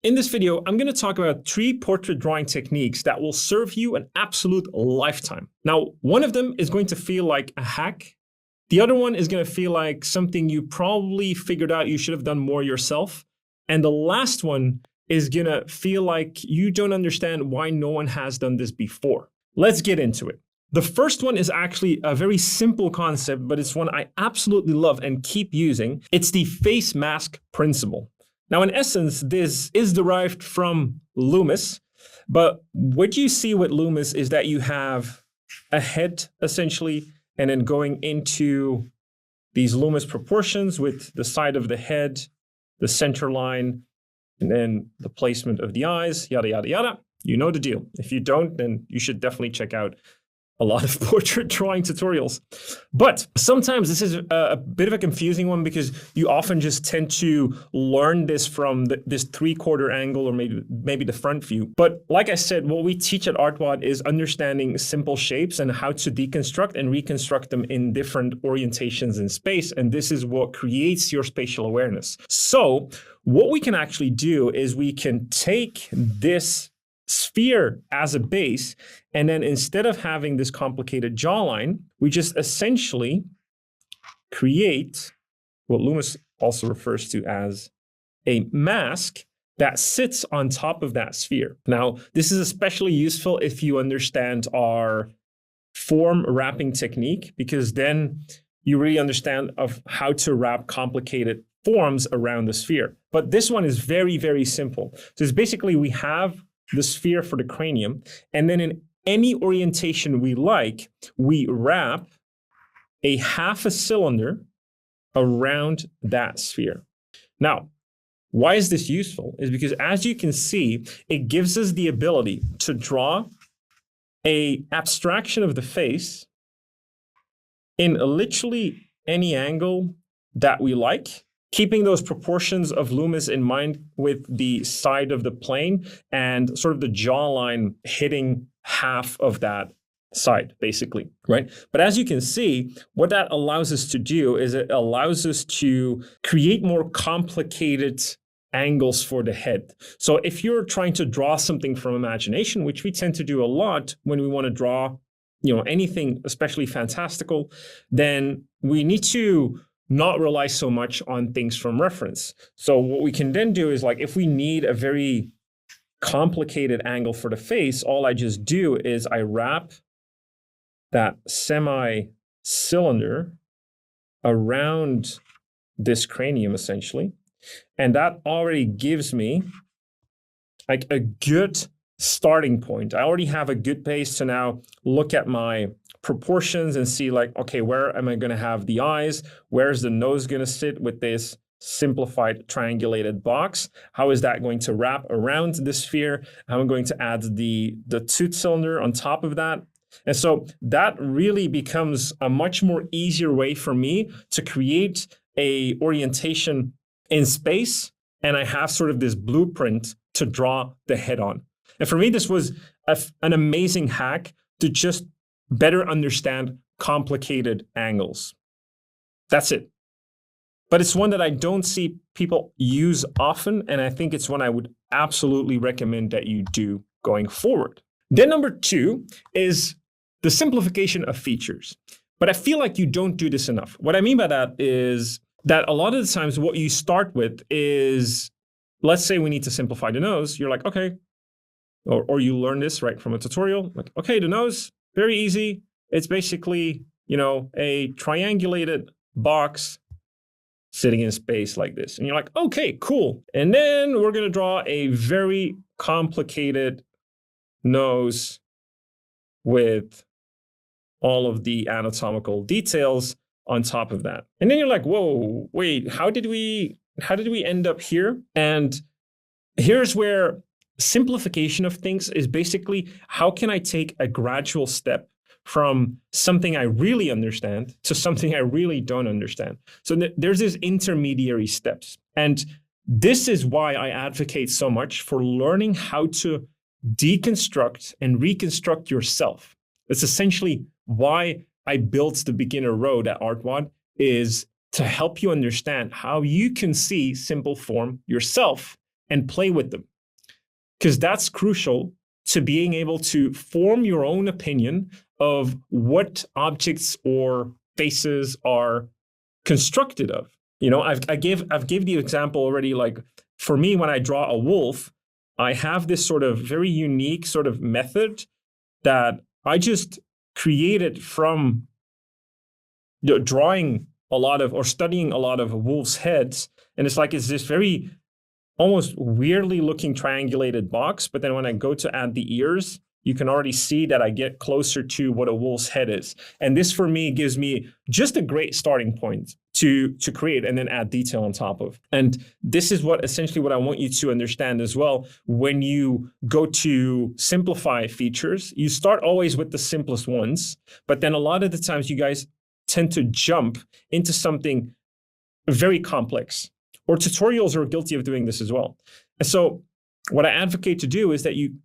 In this video, I'm going to talk about 3 portrait drawing techniques that will serve you an absolute lifetime. Now, one of them is going to feel like a hack. The other one is going to feel like something you probably figured out you should have done more yourself. And the last one is going to feel like you don't understand why no one has done this before. Let's get into it. The first one is actually a very simple concept, but it's one I absolutely love and keep using. It's the face mask principle. Now, in essence, this is derived from Loomis, but what you see with Loomis is that you have a head, essentially, and then going into these Loomis proportions with the side of the head, the center line, and then the placement of the eyes, yada, yada, yada. You know the deal. If you don't, then you should definitely check out a lot of portrait drawing tutorials. But sometimes this is a bit of a confusing one because you often just tend to learn this from this 3/4 angle or maybe the front view. But like I said, what we teach at Artwod is understanding simple shapes and how to deconstruct and reconstruct them in different orientations in space. And this is what creates your spatial awareness. So what we can actually do is we can take this sphere as a base, and then instead of having this complicated jawline, we just essentially create what Loomis also refers to as a mask that sits on top of that sphere. Now, this is especially useful if you understand our form wrapping technique, because then you really understand of how to wrap complicated forms around the sphere. But this one is very, very simple. So it's basically we have the sphere for the cranium, and then in any orientation we like, we wrap a half a cylinder around that sphere. Now, why is this useful? Is because as you can see, it gives us the ability to draw an abstraction of the face in literally any angle that we like, keeping those proportions of Loomis in mind with the side of the plane and sort of the jawline hitting half of that side, basically, right? But as you can see, what that allows us to do is it allows us to create more complicated angles for the head. So if you're trying to draw something from imagination, which we tend to do a lot when we want to draw, anything especially fantastical, then we need to not rely so much on things from reference. So what we can then do is, like, if we need a very complicated angle for the face, all I just do is I wrap that semi-cylinder around this cranium, essentially. And that already gives me like a good starting point. I already have a good base to now look at my proportions and see, like, okay, where am I going to have the eyes? Where's the nose going to sit with this simplified triangulated box? How is that going to wrap around the sphere? How am I going to add the tooth cylinder on top of that? And so that really becomes a much more easier way for me to create a orientation in space. And I have sort of this blueprint to draw the head on. And for me, this was an amazing hack to just better understand complicated angles. That's it. But it's one that I don't see people use often, and I think it's one I would absolutely recommend that you do going forward. Then number 2 is the simplification of features. But I feel like you don't do this enough. What I mean by that is that a lot of the times what you start with is, let's say we need to simplify the nose. You're like, okay, or you learn this right from a tutorial. Like, okay, the nose, very easy. It's basically, a triangulated box sitting in space like this. And you're like, okay, cool. And then we're going to draw a very complicated nose with all of the anatomical details on top of that. And then you're like, whoa, wait, how did we end up here? And here's where simplification of things is basically, how can I take a gradual step from something I really understand to something I really don't understand? So there's these intermediary steps. And this is why I advocate so much for learning how to deconstruct and reconstruct yourself. That's essentially why I built the beginner road at Artwod, is to help you understand how you can see simple form yourself and play with them. because that's crucial to being able to form your own opinion of what objects or faces are constructed of. You know, I've give the example already. Like for me, when I draw a wolf, I have this sort of very unique sort of method that I just created from drawing a lot of or studying a lot of wolves' heads. And it's this very almost weirdly looking triangulated box. But then when I go to add the ears, you can already see that I get closer to what a wolf's head is. And this for me gives me just a great starting point to create and then add detail on top of. And this is essentially what I want you to understand as well. When you go to simplify features, you start always with the simplest ones, but then a lot of the times you guys tend to jump into something very complex, or tutorials are guilty of doing this as well. And so what I advocate to do is that you,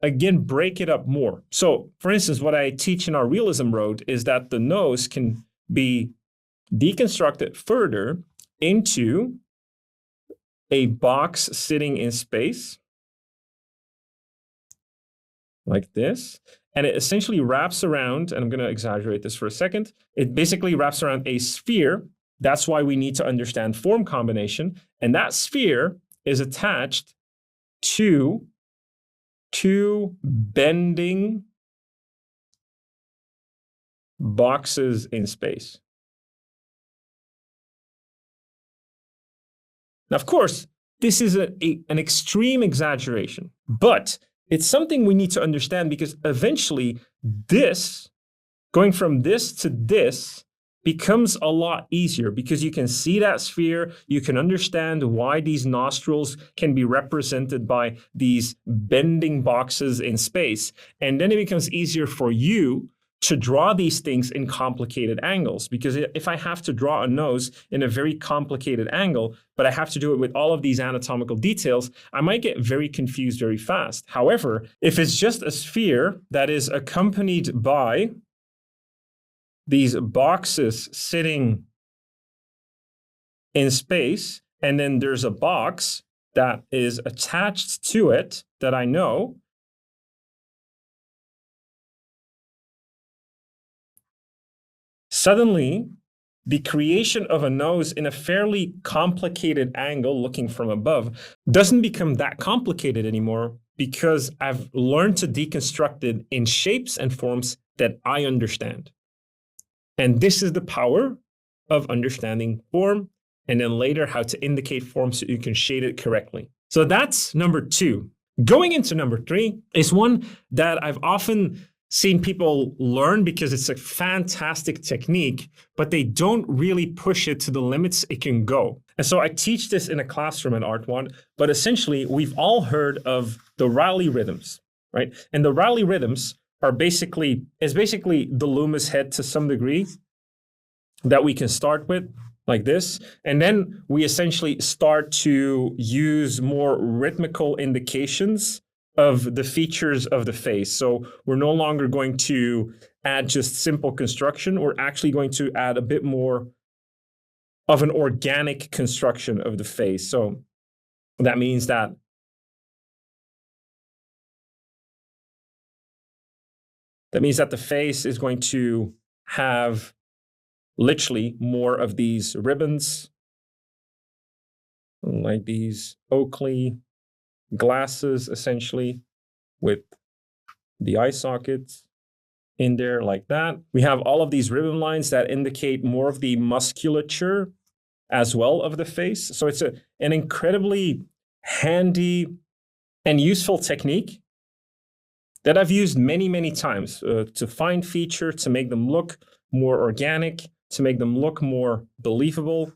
again, break it up more. So for instance, what I teach in our realism road is that the nose can be deconstructed further into a box sitting in space like this. And it essentially wraps around, and I'm going to exaggerate this for a second. It basically wraps around a sphere. That's why we need to understand form combination. And that sphere is attached to two bending boxes in space. Now, of course, this is an extreme exaggeration, but it's something we need to understand, because eventually this, going from this to this, becomes a lot easier, because you can see that sphere, you can understand why these nostrils can be represented by these bending boxes in space. And then it becomes easier for you to draw these things in complicated angles, because if I have to draw a nose in a very complicated angle, but I have to do it with all of these anatomical details, I might get very confused very fast. However, if it's just a sphere that is accompanied by these boxes sitting in space, and then there's a box that is attached to it that I know, suddenly the creation of a nose in a fairly complicated angle looking from above doesn't become that complicated anymore, because I've learned to deconstruct it in shapes and forms that I understand. And this is the power of understanding form, and then later how to indicate form so you can shade it correctly. So that's number 2. Going into number 3 is one that I've often seen people learn because it's a fantastic technique, but they don't really push it to the limits it can go. And so I teach this in a classroom at Artwod, but essentially we've all heard of the Raleigh rhythms, right? And the Raleigh rhythms are basically the Loomis head to some degree that we can start with like this. And then we essentially start to use more rhythmical indications of the features of the face. So we're no longer going to add just simple construction. We're actually going to add a bit more of an organic construction of the face. So that means that the face is going to have literally more of these ribbons, like these Oakley glasses, essentially, with the eye sockets in there like that. We have all of these ribbon lines that indicate more of the musculature as well of the face. So it's an incredibly handy and useful technique that I've used many, many times to find feature, to make them look more organic, to make them look more believable.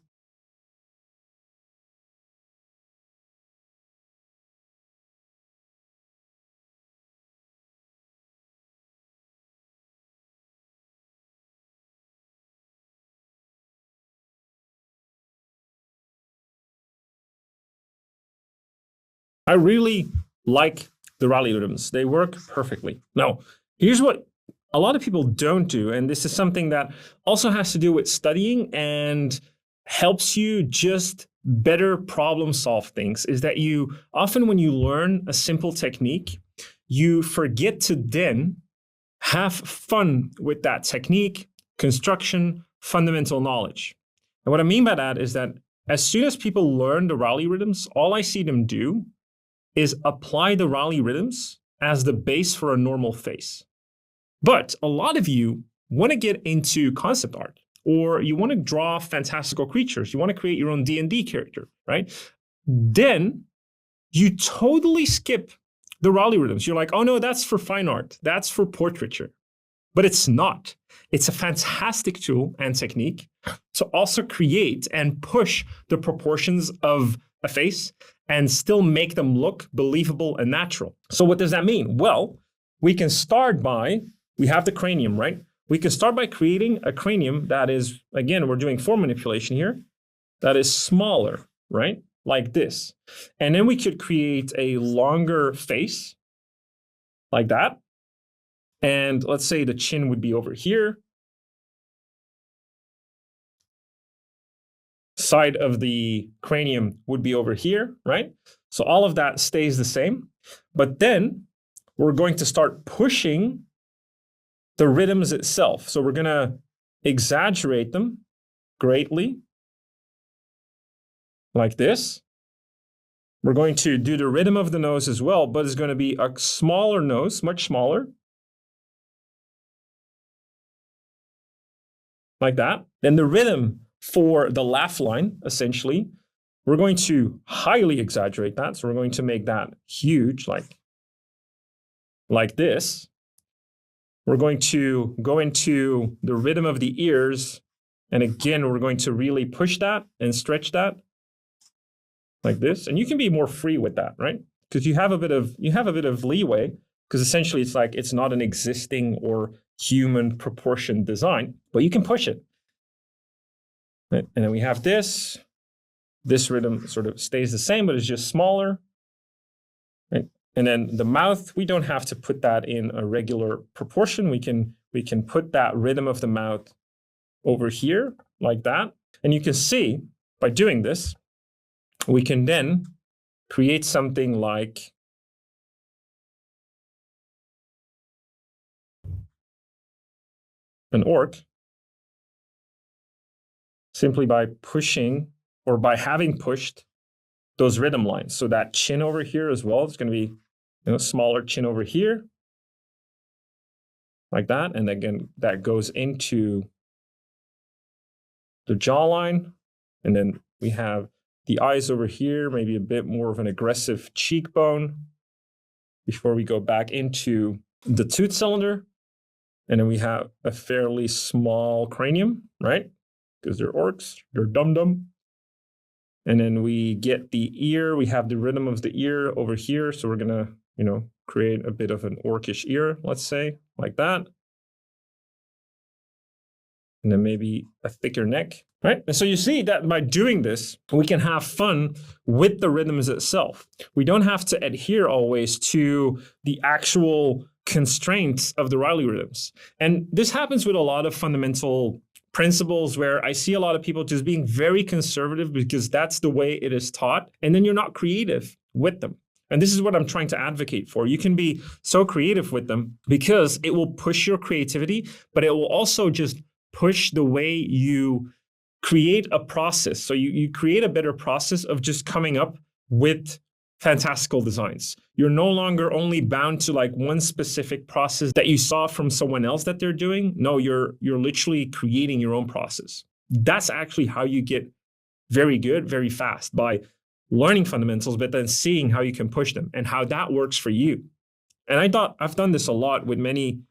I really like the Raleigh rhythms. They work perfectly. Now, here's what a lot of people don't do, and this is something that also has to do with studying and helps you just better problem solve things is that you often, when you learn a simple technique, you forget to then have fun with that technique, construction, fundamental knowledge. And what I mean by that is that as soon as people learn the Raleigh rhythms, all I see them do is apply the Raleigh rhythms as the base for a normal face. But a lot of you want to get into concept art, or you want to draw fantastical creatures. You want to create your own D&D character, right? Then you totally skip the Raleigh rhythms. You're like, oh no, that's for fine art. That's for portraiture. But it's not. It's a fantastic tool and technique to also create and push the proportions of a face and still make them look believable and natural. So what does that mean? Well, we can start by, we have the cranium, right? We can start by creating a cranium that is, again, we're doing form manipulation here, that is smaller, right? Like this. And then we could create a longer face like that. And let's say the chin would be over here. Side of the cranium would be over here, right? So all of that stays the same. But then we're going to start pushing the rhythms itself. So we're going to exaggerate them greatly, like this. We're going to do the rhythm of the nose as well, but it's going to be a smaller nose, much smaller. Like that. Then the rhythm for the laugh line, essentially, we're going to highly exaggerate that. So we're going to make that huge, like this. We're going to go into the rhythm of the ears. And again, we're going to really push that and stretch that like this. And you can be more free with that, right? Because you have a bit of leeway, because essentially it's like it's not an existing or human proportion design, but you can push it. Right? And then we have this. This rhythm sort of stays the same, but it's just smaller. Right? And then the mouth, we don't have to put that in a regular proportion. We can put that rhythm of the mouth over here like that. And you can see by doing this, we can then create something like an orc simply by pushing or by having pushed those rhythm lines. So that chin over here as well is going to be smaller chin over here like that. And again, that goes into the jawline. And then we have the eyes over here, maybe a bit more of an aggressive cheekbone before we go back into the tooth cylinder. And then we have a fairly small cranium, right? Because they're orcs, they're dum-dum. And then we get the ear, we have the rhythm of the ear over here. So we're gonna, create a bit of an orcish ear, let's say, like that. And then maybe a thicker neck, right? And so you see that by doing this, we can have fun with the rhythms itself. We don't have to adhere always to the actual constraints of the Raleigh rhythms. And this happens with a lot of fundamental principles where I see a lot of people just being very conservative because that's the way it is taught. And then you're not creative with them. And this is what I'm trying to advocate for. You can be so creative with them because it will push your creativity, but it will also just push the way you create a process. So you create a better process of just coming up with fantastical designs. You're no longer only bound to like one specific process that you saw from someone else that they're doing. No, you're literally creating your own process. That's actually how you get very good, very fast, by learning fundamentals, but then seeing how you can push them and how that works for you. And I've done this a lot with many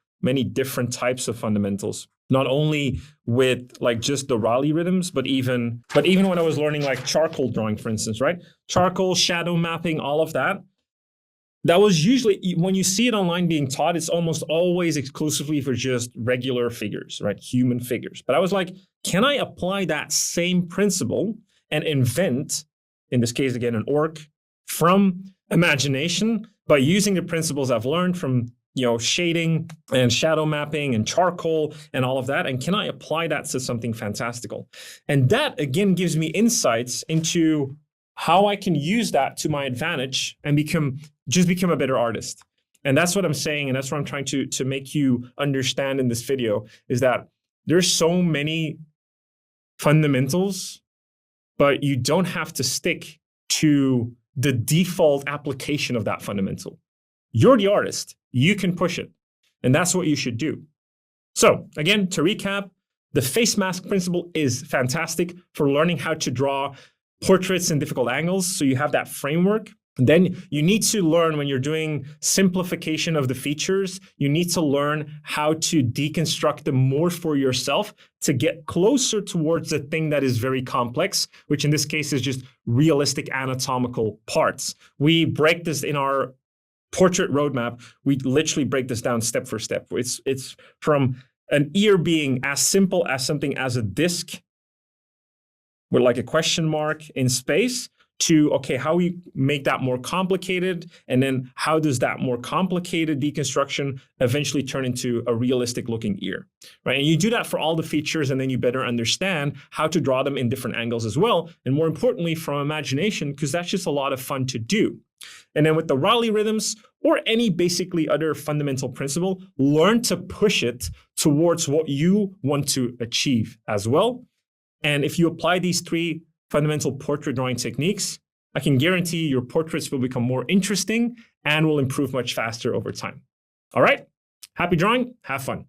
different types of fundamentals, not only with like just the Raleigh rhythms, but even when I was learning like charcoal drawing, for instance, right? Charcoal, shadow mapping, all of that. That was usually, when you see it online being taught, it's almost always exclusively for just regular figures, right? Human figures. But I was like, can I apply that same principle and invent, in this case, again, an orc from imagination by using the principles I've learned from shading and shadow mapping and charcoal and all of that? And can I apply that to something fantastical? And that, again, gives me insights into how I can use that to my advantage and become a better artist. And that's what I'm saying, and that's what I'm trying to make you understand in this video, is that there's so many fundamentals, but you don't have to stick to the default application of that fundamental. You're the artist. You can push it. And that's what you should do. So again, to recap, the face mask principle is fantastic for learning how to draw portraits in difficult angles. So you have that framework. Then you need to learn, when you're doing simplification of the features, you need to learn how to deconstruct them more for yourself to get closer towards the thing that is very complex, which in this case is just realistic anatomical parts. We break this in our portrait roadmap. We literally break this down step for step. It's from an ear being as simple as something as a disc with like a question mark in space, to, okay, how we make that more complicated, and then how does that more complicated deconstruction eventually turn into a realistic looking ear, right? And you do that for all the features, and then you better understand how to draw them in different angles as well, and more importantly, from imagination, because that's just a lot of fun to do. And then with the Raleigh rhythms, or any basically other fundamental principle, learn to push it towards what you want to achieve as well. And if you apply these 3 fundamental portrait drawing techniques, I can guarantee your portraits will become more interesting and will improve much faster over time. All right, happy drawing, have fun.